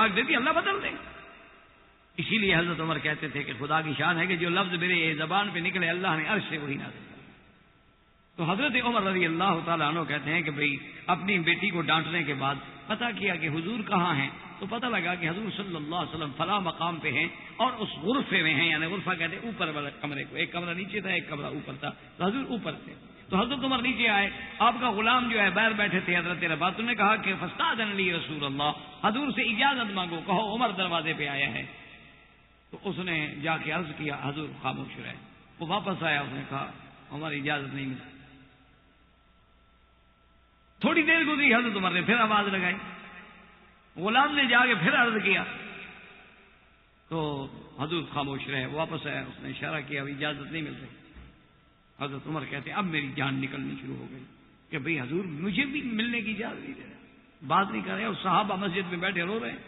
آگ دیتی اللہ بدل دے. اسی لیے حضرت عمر کہتے تھے کہ خدا کی شان ہے کہ جو لفظ میرے زبان پہ نکلے اللہ نے عرش سے وہی نازل کیا. تو حضرت عمر رضی اللہ تعالیٰ عنہ کہتے ہیں کہ بھئی اپنی بیٹی کو ڈانٹنے کے بعد پتہ کیا کہ حضور کہاں ہیں، تو پتہ لگا کہ حضور صلی اللہ علیہ وسلم فلاں مقام پہ ہیں اور اس غرفے میں ہیں. یعنی غرفہ کہتے ہیں اوپر والے کمرے کو، ایک کمرہ نیچے تھا ایک کمرہ اوپر تھا، تو حضور اوپر تھے. تو حضرت عمر نیچے آئے، آپ کا غلام جو ہے باہر بیٹھے تھے حضرت رباط نے کہا کہ فاستاذن لی رسول اللہ، حضور سے اجازت مانگو، کہو عمر دروازے پہ آیا ہے. تو اس نے جا کے عرض کیا، حضور خاموش رہے. وہ واپس آیا، اس نے کہا عمر اجازت نہیں ملی. تھوڑی دیر گزری، حضرت عمر نے پھر آواز لگائی، غلام نے جا کے پھر عرض کیا تو حضور خاموش رہے. واپس آیا، اس نے اشارہ کیا اب اجازت نہیں مل رہی. حضرت عمر کہتے ہیں اب میری جان نکلنی شروع ہو گئی کہ بھئی حضور مجھے بھی ملنے کی اجازت نہیں دے رہے، بات نہیں کر رہے، اور صحابہ مسجد میں بیٹھے رو رہے ہیں.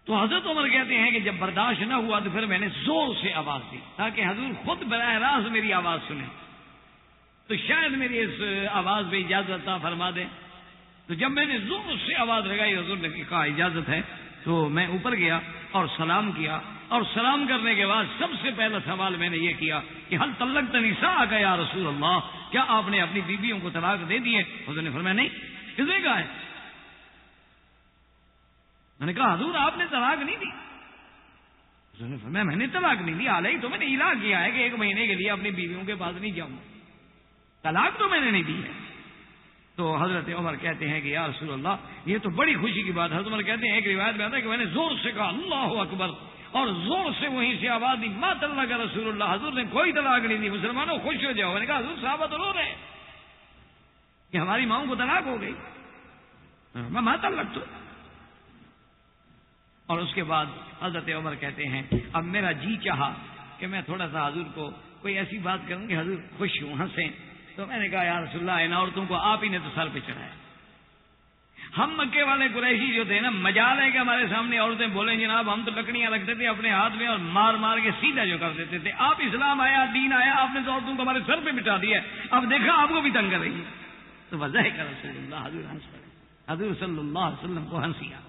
تو حضرت عمر کہتے ہیں کہ جب برداشت نہ ہوا تو پھر میں نے زور سے آواز دی تاکہ حضور خود براہ راست میری آواز سنیں، تو شاید میری اس آواز پہ اجازت عطا فرما دیں. تو جب میں نے زور سے آواز لگائی، حضور نے کہا اجازت ہے. تو میں اوپر گیا اور سلام کیا، اور سلام کرنے کے بعد سب سے پہلا سوال میں نے یہ کیا کہ حل طلقت نساءک یا رسول اللہ، کیا آپ نے اپنی بیویوں کو طلاق دے دی ہے؟ حضور نے فرمایا نہیں. کس نے کہا ہے؟ میں نے کہا حضور آپ نے طلاق نہیں دی. حضور نے فرمایا میں نے طلاق نہیں دی، حالانکہ تو میں نے اعلان کیا ہے کہ 1 مہینے کے لیے اپنی بیویوں کے پاس نہیں جاؤں، طلاق تو میں نے نہیں دی ہے. تو حضرت عمر کہتے ہیں کہ یا رسول اللہ یہ تو بڑی خوشی کی بات ہے. حضرت عمر کہتے ہیں ایک روایت میں آتا ہے کہ میں نے زور سے کہا اللہ اکبر، اور زور سے وہیں سے آواز دی ما طلق رسول اللہ، حضور نے کوئی طلاق نہیں دی، مسلمانوں خوش ہو جاؤ. میں نے کہا حضور صحابہ تو رو رہے ہیں کہ ہماری ماؤں کو طلاق ہو گئی، میں ما طلق تو. اور اس کے بعد حضرت عمر کہتے ہیں اب میرا جی چاہا کہ میں تھوڑا سا حضور کو کوئی ایسی بات کروں کہ حضور خوش ہوں، ہنسیں. تو میں نے کہا یا رسول اللہ ان عورتوں کو آپ ہی نے تو سر پہ چڑھایا. ہم مکے والے قریشی جو تھے نا، مجال ہے کہ ہمارے سامنے عورتیں بولیں جناب ہم تو لکڑیاں رکھتے تھے اپنے ہاتھ میں اور مار مار کے سیدھا جو کر دیتے تھے. آپ اسلام آیا، دین آیا، آپ نے تو عورتوں کو ہمارے سر پہ بٹھا دیا، اب دیکھا آپ کو بھی تنگ کر رہی ہے. تو وضاح کا رسول اللہ حضور ہنس پڑے، حضور صلی اللہ علیہ وسلم کو ہنسی آ.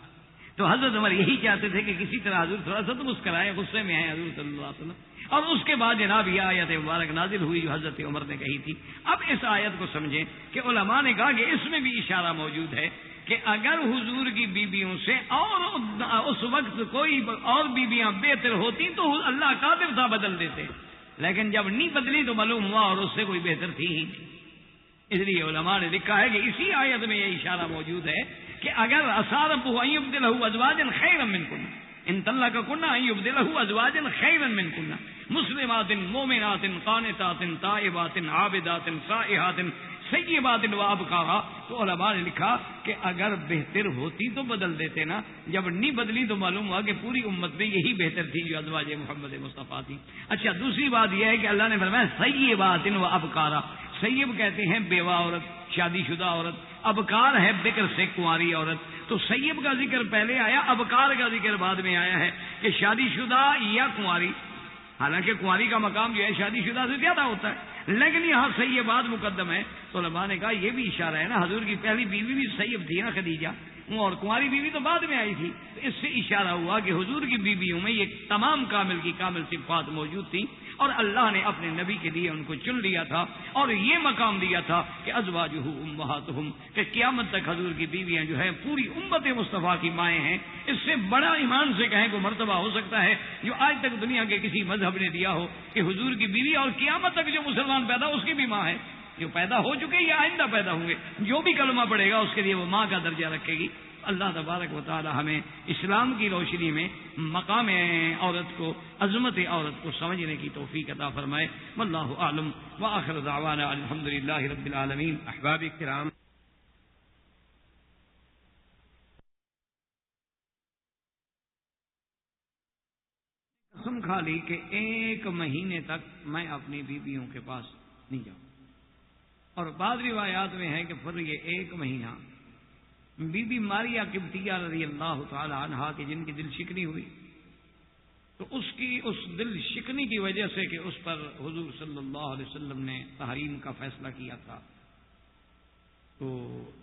تو حضرت عمر یہی چاہتے تھے کہ کسی طرح حضور تھوڑا سا تو مسکرائے، غصے میں ہیں حضور صلی اللہ علیہ وسلم. اور اس کے بعد جناب یہ آیت مبارک نازل ہوئی جو حضرت عمر نے کہی تھی. اب اس آیت کو سمجھیں کہ علماء نے کہا کہ اس میں بھی اشارہ موجود ہے کہ اگر حضور کی بیویوں سے اور اس وقت کوئی اور بیویاں بہتر ہوتی تو اللہ قادر تھا بدل دیتے، لیکن جب نہیں بدلی تو معلوم ہوا اور اس سے کوئی بہتر تھی ہی نہیں. اس لیے علماء نے لکھا ہے کہ اسی آیت میں یہ اشارہ موجود ہے کہ اگر اصاربہ ان یبدلہ ازواجا خیرا منکن ان طلقکن ان یبدلہ ازواجا خیرا منکن مسلمات مومنات قانتات تائبات عابدات سائحات سیبات و ابکارا. تو علماء نے لکھا کہ اگر بہتر ہوتی تو بدل دیتے نا، جب نہیں بدلی تو معلوم ہوا کہ پوری امت میں یہی بہتر تھی جو ازواج محمد مصطفیٰ تھی. اچھا دوسری بات یہ ہے کہ اللہ نے فرمایا سیبات و ابکارا. سیب کہتے ہیں بیوہ عورت، شادی شدہ عورت، ابکار ہے بکر سے کنواری عورت. تو سیب کا ذکر پہلے آیا، ابکار کا ذکر بعد میں آیا ہے کہ شادی شدہ یا کنواری. حالانکہ کنواری کا مقام جو ہے شادی شدہ سے زیادہ ہوتا ہے، لیکن یہاں سیبات مقدم ہے. تو علماء نے کہا یہ بھی اشارہ ہے نا، حضور کی پہلی بیوی بھی سیب تھی نا خدیجہ، اور کنواری بیوی تو بعد میں آئی تھی. تو اس سے اشارہ ہوا کہ حضور کی بیویوں میں یہ تمام کامل کی کامل صفات موجود تھیں اور اللہ نے اپنے نبی کے لیے ان کو چن لیا تھا اور یہ مقام دیا تھا کہ ازواجہ امہاتہم، کہ قیامت تک حضور کی بیویاں جو ہے پوری امت مصطفیٰ کی مائیں ہیں. اس سے بڑا ایمان سے کہیں کو مرتبہ ہو سکتا ہے جو آج تک دنیا کے کسی مذہب نے دیا ہو کہ حضور کی بیوی اور قیامت تک جو مسلمان پیدا اس کی بھی ماں ہے. جو پیدا ہو چکے یا آئندہ پیدا ہوں گے، جو بھی کلمہ پڑھے گا اس کے لیے وہ ماں کا درجہ رکھے گی. اللہ تبارک و تعالی ہمیں اسلام کی روشنی میں مقام عورت کو، عظمت عورت کو سمجھنے کی توفیق عطا فرمائے. واللہ اعلم وآخر دعوانا الحمدللہ رب العالمین. احباب کرام، قسم کھا لی کہ 1 مہینے تک میں اپنی بیویوں کے پاس نہیں جاؤں. اور بعض روایات میں ہے کہ پھر یہ 1 مہینہ بی بی ماریہ قبطیہ رضی اللہ تعالی عنہا کے جن کی دل شکنی ہوئی، تو اس دل شکنی کی وجہ سے کہ اس پر حضور صلی اللہ علیہ وسلم نے تحریم کا فیصلہ کیا تھا، تو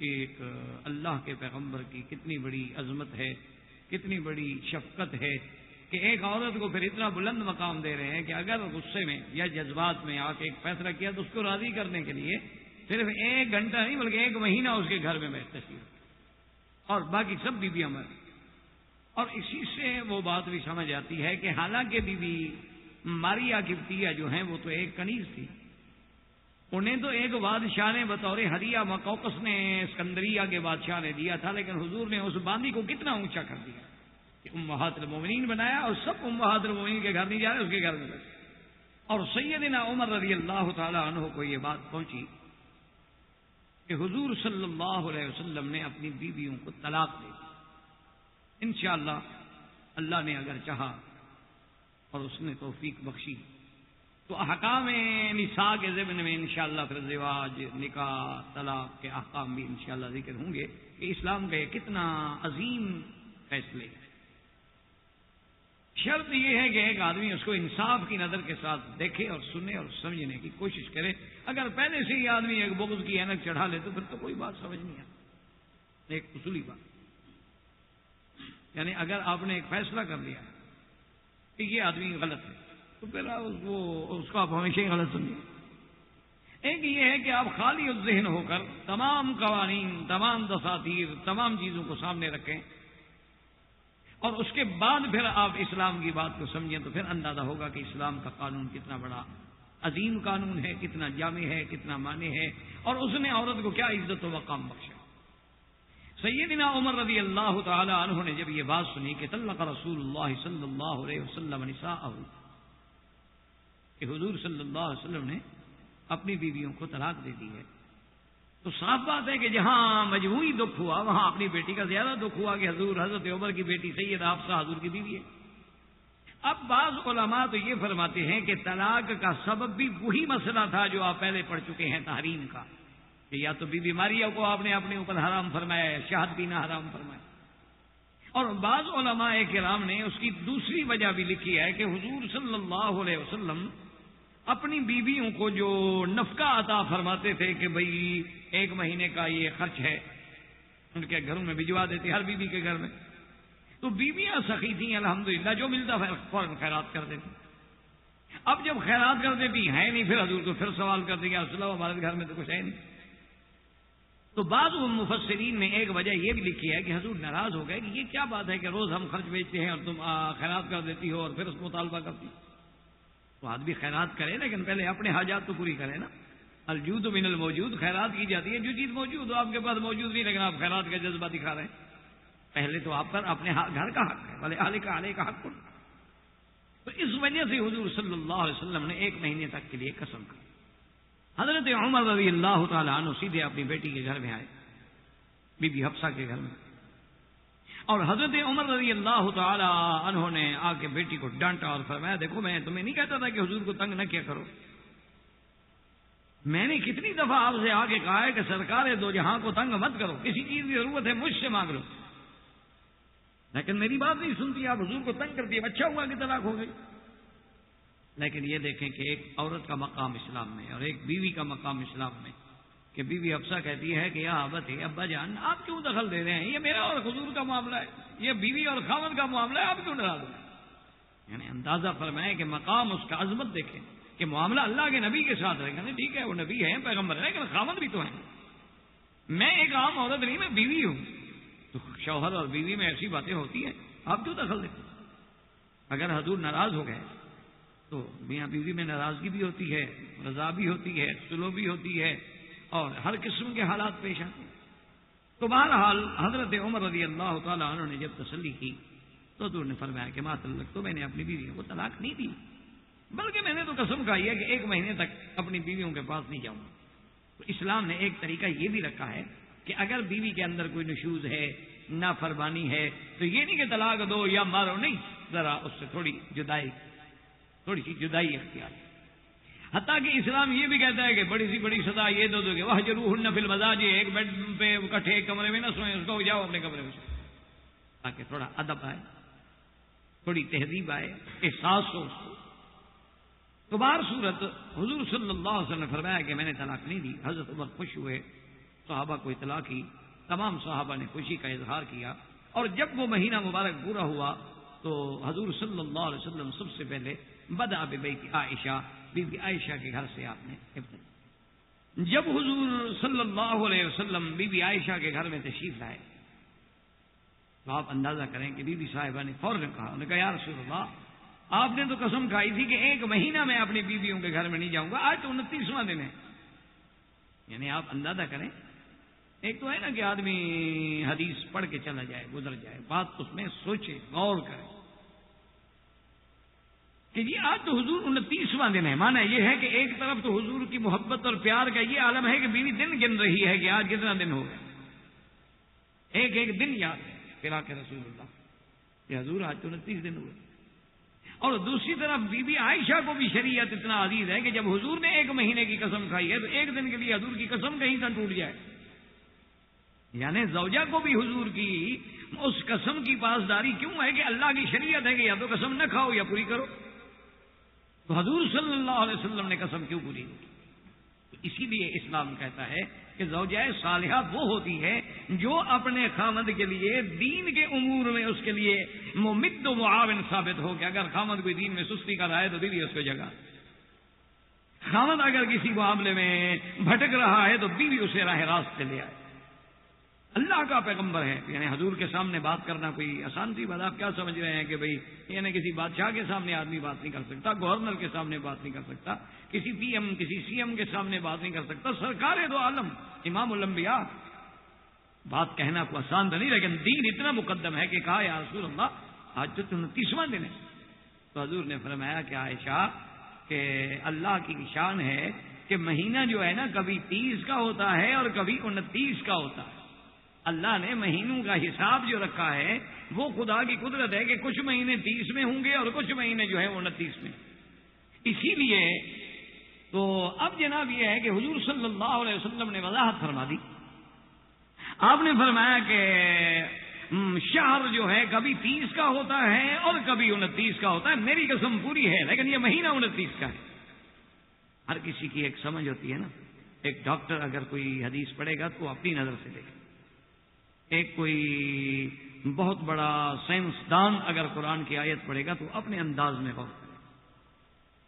ایک اللہ کے پیغمبر کی کتنی بڑی عظمت ہے، کتنی بڑی شفقت ہے کہ ایک عورت کو پھر اتنا بلند مقام دے رہے ہیں کہ اگر غصے میں یا جذبات میں آ کے ایک فیصلہ کیا تو اس کو راضی کرنے کے لیے صرف 1 گھنٹہ نہیں بلکہ 1 مہینہ اس کے گھر میں تشریف، اور باقی سب بیویاں مر. اور اسی سے وہ بات بھی سمجھ آتی ہے کہ حالانکہ بی بی ماریا قبطیہ جو ہیں وہ تو ایک کنیز تھی، انہیں تو ایک بادشاہ نے بطور ہدیہ مقوقس نے اسکندریہ کے بادشاہ نے دیا تھا، لیکن حضور نے اس باندی کو کتنا اونچا کر دیا کہ امہات المومنین بنایا، اور سب امہات المومنین کے گھر نہیں جا رہے، اس کے گھر میں بس. اور سیدنا عمر رضی اللہ تعالی عنہ کو یہ بات پہنچی کہ حضور صلی اللہ علیہ وسلم نے اپنی بیویوں کو طلاق دے دی. انشاءاللہ اللہ نے اگر چاہا اور اس نے توفیق بخشی تو احکام نساء کے ضمن میں انشاءاللہ پھر زواج، نکاح، طلاق کے احکام بھی انشاءاللہ ذکر ہوں گے کہ اسلام کا کتنا عظیم فیصلے ہے. شرط یہ ہے کہ ایک آدمی اس کو انصاف کی نظر کے ساتھ دیکھے اور سنے اور سمجھنے کی کوشش کرے. اگر پہلے سے ہی آدمی ایک بغض کی اینک چڑھا لے تو پھر تو کوئی بات سمجھ نہیں آتی. ایک اصولی بات، یعنی اگر آپ نے ایک فیصلہ کر لیا کہ یہ آدمی غلط ہے تو پھر اس کو آپ ہمیشہ ہی غلط سمجھیں. ایک یہ ہے کہ آپ خالی الذہن ہو کر تمام قوانین، تمام دساتیر، تمام چیزوں کو سامنے رکھیں اور اس کے بعد پھر آپ اسلام کی بات کو سمجھیں تو پھر اندازہ ہوگا کہ اسلام کا قانون کتنا بڑا عظیم قانون ہے، کتنا جامع ہے، کتنا معنی ہے، اور اس نے عورت کو کیا عزت و وقام بخشا. سیدنا عمر رضی اللہ تعالی عنہ نے جب یہ بات سنی کہ طلق رسول اللہ صلی اللہ علیہ وسلم نساءہ، کہ حضور صلی اللہ علیہ وسلم نے اپنی بیویوں کو طلاق دے دی ہے، تو صاف بات ہے کہ جہاں مجموعی دکھ ہوا وہاں اپنی بیٹی کا زیادہ دکھ ہوا کہ حضرت عمر کی بیٹی سیدہ حفصہ حضور کی بیوی ہے. اب بعض علماء تو یہ فرماتے ہیں کہ طلاق کا سبب بھی وہی مسئلہ تھا جو آپ پہلے پڑھ چکے ہیں تحریم کا، کہ یا تو بی ماریہ کو آپ نے اپنے اوپر حرام فرمایا، شہد پینا حرام فرمایا. اور بعض علماء کرام نے اس کی دوسری وجہ بھی لکھی ہے کہ حضور صلی اللہ علیہ وسلم اپنی بیویوں کو جو نفقہ عطا فرماتے تھے کہ بھئی 1 مہینے کا یہ خرچ ہے، ان کے گھروں میں بھجوا دیتے ہر بیوی کے گھر میں. تو بیویاں سخی تھیں الحمدللہ، جو ملتا فوراً خیرات کر دیتی. اب جب خیرات کر دیتی ہے نہیں، پھر حضور کو پھر سوال کر دیں گے رسول اللہ ہمارے گھر میں تو کچھ ہے نہیں. تو بعض مفسرین نے ایک وجہ یہ بھی لکھی ہے کہ حضور ناراض ہو گئے کہ یہ کیا بات ہے کہ روز ہم خرچ بیچتے ہیں اور تم خیرات کر دیتی ہو اور پھر اس کو مطالبہ کرتی. تو آدمی خیرات کرے لیکن پہلے اپنے حاجات تو پوری کرے نا. الجود من الموجود، خیرات کی جاتی ہے جو چیز موجود ہو، آپ کے پاس موجود نہیں لیکن آپ خیرات کا جذبہ دکھا رہے ہیں. پہلے تو آپ پر اپنے گھر کا حق ہے، بھلے اہل کا حق. تو اس وجہ سے حضور صلی اللہ علیہ وسلم نے 1 مہینے تک کے لیے قسم کھائی. حضرت عمر رضی اللہ تعالی عنہ سیدھے اپنی بیٹی کے گھر میں آئے، بی بی حفصہ کے گھر میں، اور حضرت عمر رضی اللہ تعالی عنہ نے آ کے بیٹی کو ڈانٹا اور فرمایا دیکھو میں تمہیں نہیں کہتا تھا کہ حضور کو تنگ نہ کیا کرو، میں نے کتنی دفعہ آپ سے آ کے کہا ہے کہ سرکار دو جہاں کو تنگ مت کرو، کسی چیز کی ضرورت ہے مجھ سے مانگ لو، لیکن میری بات نہیں سنتی، آپ حضور کو تنگ کرتی ہے. اچھا ہوا کہ طلاق ہو گئی. لیکن یہ دیکھیں کہ ایک عورت کا مقام اسلام میں اور ایک بیوی کا مقام اسلام میں کہ بیوی حفصہ کہتی ہے کہ یا ابت ابا جان آپ کیوں دخل دے رہے ہیں، یہ میرا اور حضور کا معاملہ ہے، یہ بیوی اور خاوند کا معاملہ ہے، آپ کیوں ناراض ہیں. یعنی اندازہ فرمائیں کہ مقام اس کا عظمت دیکھیں کہ معاملہ اللہ کے نبی کے ساتھ رہے گا. ٹھیک ہے وہ نبی ہے، پیغمبر ہے، لیکن خاوند بھی تو ہیں. میں ایک عام عورت نہیں، میں بیوی ہوں. تو شوہر اور بیوی میں ایسی باتیں ہوتی ہیں، آپ کیوں دخل دیتے. اگر حضور ناراض ہو گئے تو میاں بیوی میں ناراضگی بھی ہوتی ہے، رضا بھی ہوتی ہے، سلو بھی ہوتی ہے، اور ہر قسم کے حالات پیش آتے ہیں. تو بہرحال حضرت عمر رضی اللہ تعالیٰ عنہ نے جب تسلی کی تو حضور نے فرمایا کہ ما طلق، تو میں نے اپنی بیویوں کو طلاق نہیں دی، بلکہ میں نے تو قسم کھائی ہے کہ 1 مہینے تک اپنی بیویوں کے پاس نہیں جاؤں گا. تو اسلام نے ایک طریقہ یہ بھی رکھا ہے کہ اگر بیوی کے اندر کوئی نشوز ہے، نافرمانی ہے، تو یہ نہیں کہ طلاق دو یا مارو، نہیں، ذرا اس سے تھوڑی سی جدائی اختیار. حتیٰ کہ اسلام یہ بھی کہتا ہے کہ بڑی سی بڑی سزا یہ دو گے وَاهْجُرُوهُنَّ فِي الْمَضَاجِعِ، ایک بیڈ پہ اکٹھے ایک کمرے میں نہ سوئیں، اس کو جاؤ اپنے کمرے میں سوئیں، تاکہ تھوڑا ادب آئے، تھوڑی تہذیب آئے، احساس ہو اس کو. تو بہر صورت حضور صلی اللہ علیہ وسلم نے فرمایا کہ میں نے طلاق نہیں دی. حضرت عمر خوش ہوئے صحابہ کو اطلاع کی، تمام صحابہ نے خوشی کا اظہار کیا، اور جب وہ مہینہ مبارک پورا ہوا تو حضور صلی اللہ علیہ وسلم سب سے پہلے بدأ ببیت عائشہ، بی بی عائشہ کے گھر سے آپ نے ابتدا۔ جب حضور صلی اللہ علیہ وسلم بی بی عائشہ کے گھر میں تشریف لائے تو آپ اندازہ کریں کہ بی بی صاحبہ نے فوراً کہا، انہوں نے کہا یا رسول اللہ، آپ نے تو قسم کھائی تھی کہ 1 مہینہ میں اپنی بیویوں کے گھر میں نہیں جاؤں گا، آج تو 29واں دن ہے۔ یعنی آپ اندازہ کریں، ایک تو ہے نا کہ آدمی حدیث پڑھ کے چلا جائے، گزر جائے، بات اس میں سوچے، غور کرے کہ جی آج تو حضور 29واں دن ہے۔ مانا یہ ہے کہ ایک طرف تو حضور کی محبت اور پیار کا یہ عالم ہے کہ بیوی دن گن رہی ہے کہ آج کتنا دن ہو گیا، ایک ایک دن یاد ہے فراق رسول اللہ کہ حضور آج تو 29 دن ہوئے۔ اور دوسری طرف بی بی عائشہ کو بھی شریعت اتنا عزیز ہے کہ جب حضور نے 1 مہینے کی قسم کھائی ہے تو 1 دن کے لیے حضور کی قسم کہیں نہ ٹوٹ جائے، یعنی زوجہ کو بھی حضور کی اس قسم کی پاسداری کیوں ہے کہ اللہ کی شریعت ہے کہ یا تو قسم نہ کھاؤ یا پوری کرو، تو حضور صلی اللہ علیہ وسلم نے قسم کیوں پوری کی؟ اسی لیے اسلام کہتا ہے کہ زوجہ صالحہ وہ ہوتی ہے جو اپنے خامد کے لیے دین کے امور میں اس کے لیے ممد و معاون ثابت ہو کہ اگر خامد کوئی دین میں سستی کر رہا ہے تو بیوی اس کو جگہ، خامد اگر کسی معاملے میں بھٹک رہا ہے تو بیوی اسے راہ راست پہ لے آئے۔ اللہ کا پیغمبر ہے، یعنی حضور کے سامنے بات کرنا کوئی آسان سی بات؟ آپ کیا سمجھ رہے ہیں کہ بھئی یعنی کسی بادشاہ کے سامنے آدمی بات نہیں کر سکتا، گورنر کے سامنے بات نہیں کر سکتا، کسی پی ایم کسی سی ایم کے سامنے بات نہیں کر سکتا، سرکار دو عالم امام الانبیاء بات کہنا کو آسان تو نہیں، لیکن دین اتنا مقدم ہے کہ کہا یا رسول اللہ آج تو 29واں دن ہے۔ تو حضور نے فرمایا کہ عائشہ کہ اللہ کی شان ہے کہ مہینہ جو ہے نا کبھی 30 کا ہوتا ہے اور کبھی 29 کا ہوتا ہے۔ اللہ نے مہینوں کا حساب جو رکھا ہے وہ خدا کی قدرت ہے کہ کچھ مہینے 30 میں ہوں گے اور کچھ مہینے جو ہے 29 میں۔ اسی لیے تو اب جناب یہ ہے کہ حضور صلی اللہ علیہ وسلم نے وضاحت فرما دی، آپ نے فرمایا کہ شہر جو ہے کبھی 30 کا ہوتا ہے اور کبھی 29 کا ہوتا ہے، میری قسم پوری ہے لیکن یہ مہینہ 29 کا ہے۔ ہر کسی کی ایک سمجھ ہوتی ہے نا، ایک ڈاکٹر اگر کوئی حدیث پڑھے گا تو اپنی نظر سے دیکھے، ایک کوئی بہت بڑا سائنسدان اگر قرآن کی آیت پڑھے گا تو اپنے انداز میں غور کرے گا،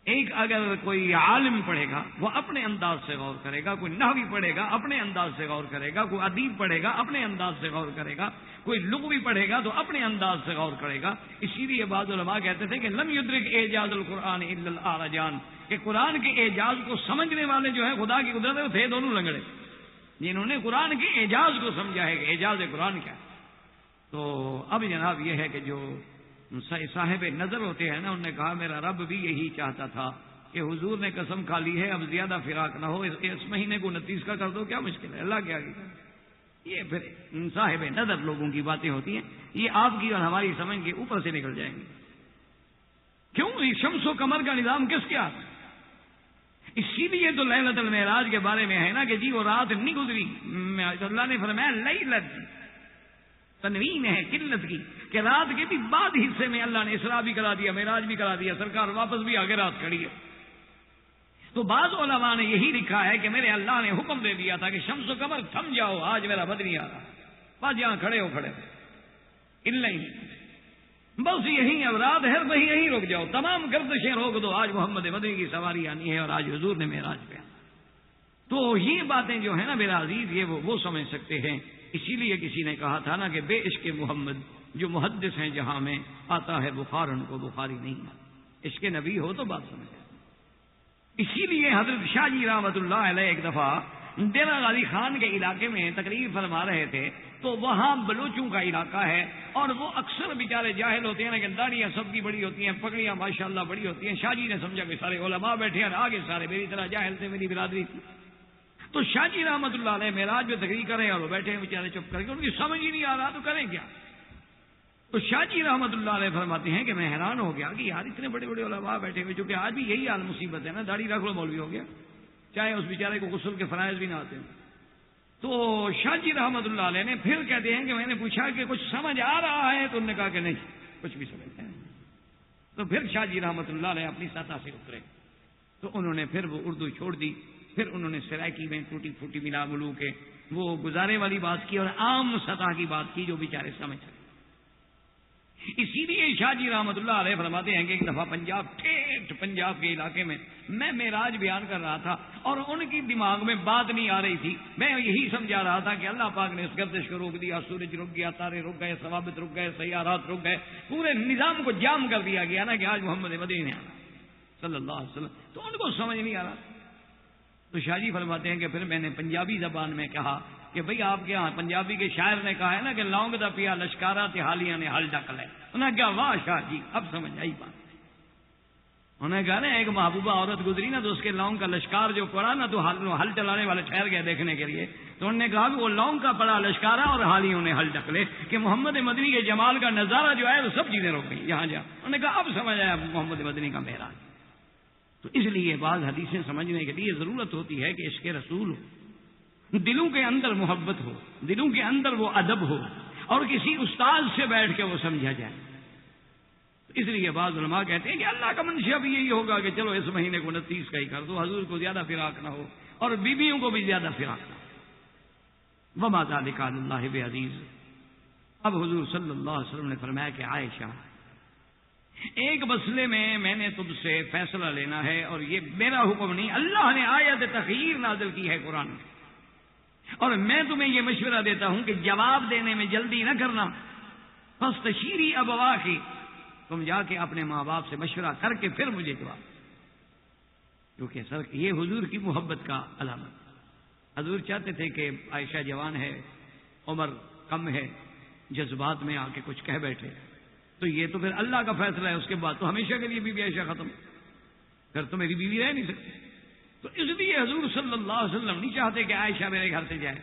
ایک اگر کوئی عالم پڑھے گا وہ اپنے انداز سے غور کرے گا، کوئی نحوی پڑھے گا اپنے انداز سے غور کرے گا، کوئی ادیب پڑھے گا اپنے انداز سے غور کرے گا، کوئی لغوی پڑھے گا تو اپنے انداز سے غور کرے گا۔ اسی لیے بعض علماء کہتے تھے کہ لم یدرک اعجاز القرآن الا الاعرجان، کہ قرآن کے اعجاز کو سمجھنے والے جو ہے خدا کی قدرت میں تھے دونوں لنگڑے، جنہوں نے قرآن کے اعجاز کو سمجھا ہے کہ اعجاز قرآن کیا ہے۔ تو اب جناب یہ ہے کہ جو صاحب نظر ہوتے ہیں نا، انہوں نے کہا میرا رب بھی یہی چاہتا تھا کہ حضور نے قسم کھا لی ہے اب زیادہ فراق نہ ہو، اس مہینے کو 29 کا کر دو، کیا مشکل ہے، اللہ کے آگے۔ یہ پھر صاحب نظر لوگوں کی باتیں ہوتی ہیں، یہ آپ کی اور ہماری سمجھ کے اوپر سے نکل جائیں گی۔ کیوں؟ شمس و قمر کا نظام کس کے ہاتھ؟ اسی لیے تو لیلۃ المعراج کے بارے میں ہے نا کہ جی وہ رات نہیں گزری، اللہ نے فرمایا لیلۃ، تنوین ہے قلت کی، کہ رات کے بھی بعد حصے میں اللہ نے اسراء بھی کرا دیا، معراج بھی کرا دیا، سرکار واپس بھی آگے رات کھڑی ہے۔ تو بعض علماء نے یہی لکھا ہے کہ میرے اللہ نے حکم دے دیا تھا کہ شمس و قمر تھم جاؤ، آج میرا بد نہیں آ رہا، بس جہاں کھڑے ہو کھڑے بس یہیں اب رات ہے، وہیں یہیں رک جاؤ، تمام گردشیں روک دو، آج محمد مدنی کی سواری آنی ہے اور آج حضور نے معراج پہ آنا۔ تو یہ باتیں جو ہے نا میرا عزیز، یہ وہ سمجھ سکتے ہیں۔ اسی لیے کسی نے کہا تھا نا کہ بے عشق محمد جو محدث ہیں جہاں میں آتا ہے بخار ان کو بخاری نہیں آتا، عشق نبی ہو تو بات سمجھ۔ اسی لیے حضرت شاہ جی رحمۃ اللہ علیہ ایک دفعہ ڈیرہ غازی خان کے علاقے میں تقریر فرما رہے تھے، تو وہاں بلوچوں کا علاقہ ہے اور وہ اکثر بیچارے جاہل ہوتے ہیں، لیکن داڑیاں سب کی بڑی ہوتی ہیں، پگڑیاں ماشاءاللہ بڑی ہوتی ہیں۔ شاہ جی نے سمجھا کہ سارے علماء بیٹھے ہیں، آگے سارے میری طرح جاہل تھے، میری برادری تھی۔ تو شاہ جی رحمۃ اللہ علیہ معراج میں تقریر کریں اور وہ بیٹھے ہیں بیچارے چپ کر کے، ان کی سمجھ ہی نہیں آ رہا تو کریں کیا۔ تو شاہ جی رحمۃ اللہ علیہ فرماتے ہیں کہ میں حیران ہو گیا کہ یار اتنے بڑے بڑے علماء بیٹھے ہوئے، چونکہ آج بھی یہی حال مصیبت ہے نا، داڑھی رکھ لو مولوی ہو گیا، چاہے اس بیچارے کو غسل کے فرائض بھی نہ آتے ہیں۔ تو شاہ جی رحمۃ اللہ علیہ نے پھر کہتے ہیں کہ میں نے پوچھا کہ کچھ سمجھ آ رہا ہے، تو انہوں نے کہا کہ نہیں کچھ بھی سمجھ نہیں۔ تو پھر شاہ جی رحمۃ اللہ علیہ اپنی سطح سے اترے، تو انہوں نے پھر وہ اردو چھوڑ دی، پھر انہوں نے سرائکی میں ٹوٹی پھوٹی ملا ملو کے وہ گزارے والی بات کی اور عام سطح کی بات کی جو بیچارے سمجھ سکتے. اسی لیے شاہ جی رحمت اللہ علیہ فرماتے ہیں کہ ایک دفعہ ٹھیٹھ پنجاب کے علاقے میں معراج بیان کر رہا تھا اور ان کی دماغ میں بات نہیں آ رہی تھی. میں یہی سمجھا رہا تھا کہ اللہ پاک نے اس گردش کو روک دیا, سورج رک گیا, تارے رک گئے, ثوابت رک گئے, سیارات رک گئے, پورے نظام کو جام کر دیا گیا نا کہ آج محمد مدنی نے آنا صلی اللہ علیہ وسلم. تو ان کو سمجھ نہیں آ رہا. تو شاہ جی فرماتے ہیں کہ پھر میں نے پنجابی زبان میں کہا کہ بھئی آپ کے ہاں پنجابی کے شاعر نے کہا ہے نا کہ لونگ دا پیا لشکارا تحالیاں نے ہل ڈک لے. انہوں نے کہا واہ شاہ جی اب سمجھ آئی بات. انہوں نے کہا نا ایک محبوبہ عورت گزری نا تو اس کے لونگ کا لشکار جو پڑا نا تو ہل چلانے والے ٹھہر گئے دیکھنے کے لیے. تو انہوں نے کہا کہ وہ لونگ کا پڑا لشکارا اور حالیوں نے ہل ڈک لے کہ محمد مدنی کے جمال کا نظارہ جو ہے وہ سب چیزیں رک گئی یہاں جا. انہوں نے کہا اب سمجھ آیا محمد مدنی کا معراج. تو اس لیے بعض حدیثیں سمجھنے کے لیے ضرورت ہوتی ہے کہ عشق رسول ہو, دلوں کے اندر محبت ہو, دلوں کے اندر وہ ادب ہو اور کسی استاد سے بیٹھ کے وہ سمجھا جائے. اس لیے بعض علماء کہتے ہیں کہ اللہ کا منشا بھی یہی ہوگا کہ چلو اس مہینے کو 29 کا ہی کر دو, حضور کو زیادہ فراق نہ ہو اور بیویوں کو بھی زیادہ فراق نہ ہو. وما ذلک علی اللہ بعزیز. اب حضور صلی اللہ علیہ وسلم نے فرمایا کہ عائشہ ایک مسئلے میں نے تم سے فیصلہ لینا ہے اور یہ میرا حکم نہیں, اللہ نے آیت تخیر نازل کی ہے قرآن میں اور میں تمہیں یہ مشورہ دیتا ہوں کہ جواب دینے میں جلدی نہ کرنا. فاستشیری ابواکی, تم جا کے اپنے ماں باپ سے مشورہ کر کے پھر مجھے جواب. کیونکہ سر یہ حضور کی محبت کا علامت. حضور چاہتے تھے کہ عائشہ جوان ہے, عمر کم ہے, جذبات میں آ کے کچھ کہہ بیٹھے تو یہ تو پھر اللہ کا فیصلہ ہے. اس کے بعد تو ہمیشہ کے لیے بی بی عائشہ ختم, پھر تو میری بیوی رہ نہیں سکتی. تو اس لیے حضور صلی اللہ علیہ وسلم نہیں چاہتے کہ عائشہ میرے گھر سے جائے.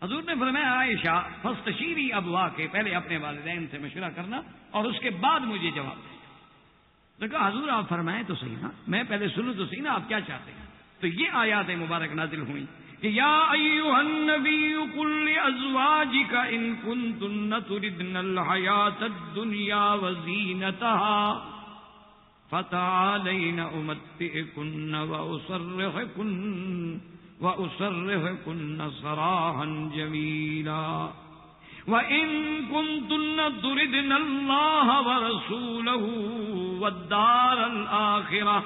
حضور نے فرمایا عائشہ فاستشیری ابوا کے, پہلے اپنے والدین سے مشورہ کرنا اور اس کے بعد مجھے جواب دینا. تو کہا حضور آپ فرمائیں تو صحیح نا, میں پہلے سنوں تو صحیح نا آپ کیا چاہتے ہیں. تو یہ آیات مبارک نازل ہوئی کہ یا ایھا النبی قل لازواجک ان کنتن تردن الحیاۃ الدنیا وزینتها فتعالین امتعکن واسرحکن سراحا جمیلا وَإِن كُنتُنَّ تُرِدْنَ اللَّهَ وَرَسُولَهُ وَالدَّارَ الْآخِرَةَ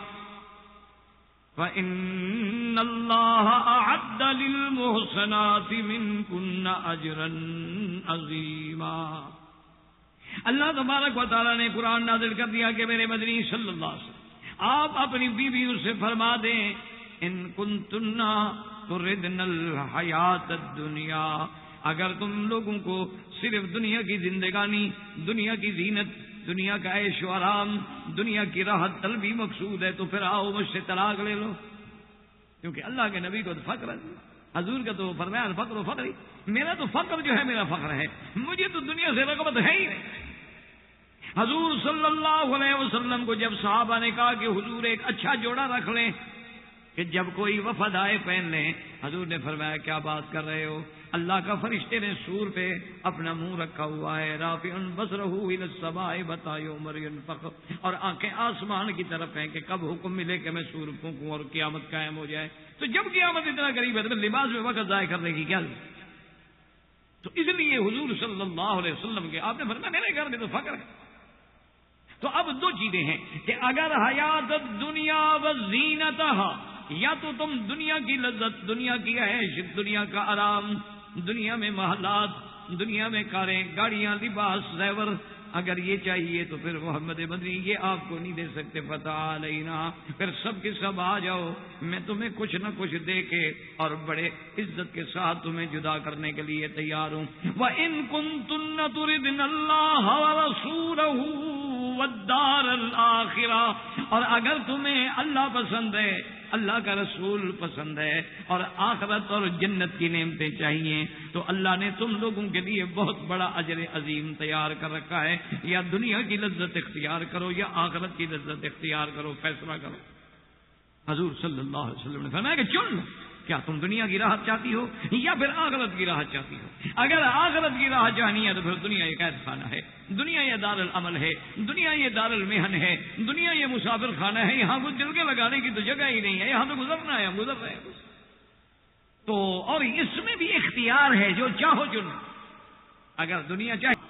فَإِنَّ اللَّهَ أَعَدَّ لِلْمُحْسَنَاتِ مِنكُنَّ أَجْرًا عَظِيمًا. اللہ تبارک و تعالیٰ نے قرآن نازل کر دیا کہ میرے مدنی صلی اللہ علیہ وسلم آپ اپنی بیویوں سے فرما دیں ان کنتن تردن الحیات الدنیا, اگر تم لوگوں کو صرف دنیا کی زندگانی, دنیا کی زینت, دنیا کا عیش و آرام, دنیا کی راحت طلبی مقصود ہے تو پھر آؤ مجھ سے طلاق لے لو. کیونکہ اللہ کے نبی کو تو فخر ہے, حضور کا تو فرمایا الفقر و فقری, میرا تو فقر جو ہے میرا فخر ہے, مجھے تو دنیا سے رغبت ہے ہی نہیں. حضور صلی اللہ علیہ وسلم کو جب صحابہ نے کہا کہ حضور ایک اچھا جوڑا رکھ لیں کہ جب کوئی وفد آئے پہن لیں, حضور نے فرمایا کیا بات کر رہے ہو, اللہ کا فرشتے نے سور پہ اپنا منہ رکھا ہوا ہے, رافع بصرہ الی السماء متی یؤمر ينفخ, اور آنکھیں آسمان کی طرف ہیں کہ کب حکم ملے کہ میں سور پھونکوں اور قیامت قائم ہو جائے. تو جب قیامت اتنا قریب ہے تو لباس میں وقت ضائع کرنے کی کیا ضرورت. تو اس لیے حضور صلی اللہ علیہ وسلم کے آپ نے فرمایا میرے گھر میں تو فخر ہے. تو اب دو چیزیں ہیں کہ اگر حیات دنیا وزینتہا, یا تو تم دنیا کی لذت, دنیا کی عیش, دنیا کا آرام, دنیا میں محلات, دنیا میں کاریں, گاڑیاں, لباس, زیور, اگر یہ چاہیے تو پھر محمد مدنی یہ آپ کو نہیں دے سکتے. فتعالینا, پھر سب کے سب آ جاؤ, میں تمہیں کچھ نہ کچھ دے کے اور بڑے عزت کے ساتھ تمہیں جدا کرنے کے لیے تیار ہوں. وَإِن كُنتُنَّ تُرِدْنَ اللَّهَ وَرَسُولَهُ وَالدَّارَ الْآخِرَةَ, اور اگر تمہیں اللہ پسند ہے, اللہ کا رسول پسند ہے اور آخرت اور جنت کی نعمتیں چاہیے, تو اللہ نے تم لوگوں کے لیے بہت بڑا اجر عظیم تیار کر رکھا ہے. یا دنیا کی لذت اختیار کرو یا آخرت کی لذت اختیار کرو, فیصلہ کرو. حضور صلی اللہ علیہ وسلم نے فرمایا کہ چن, کیا تم دنیا کی راحت چاہتی ہو یا پھر آخرت کی راحت چاہتی ہو. اگر آخرت کی راحت چاہنی ہے تو پھر دنیا یہ قید خانہ ہے, دنیا یہ دار العمل ہے, دنیا یہ دار المحن ہے, دنیا یہ مسافر خانہ ہے. یہاں کچھ دل کے لگانے کی تو جگہ ہی نہیں ہے, یہاں تو گزرنا ہے, ہم گزر رہے ہیں. تو اور اس میں بھی اختیار ہے، جو چاہو چن، اگر دنیا چاہے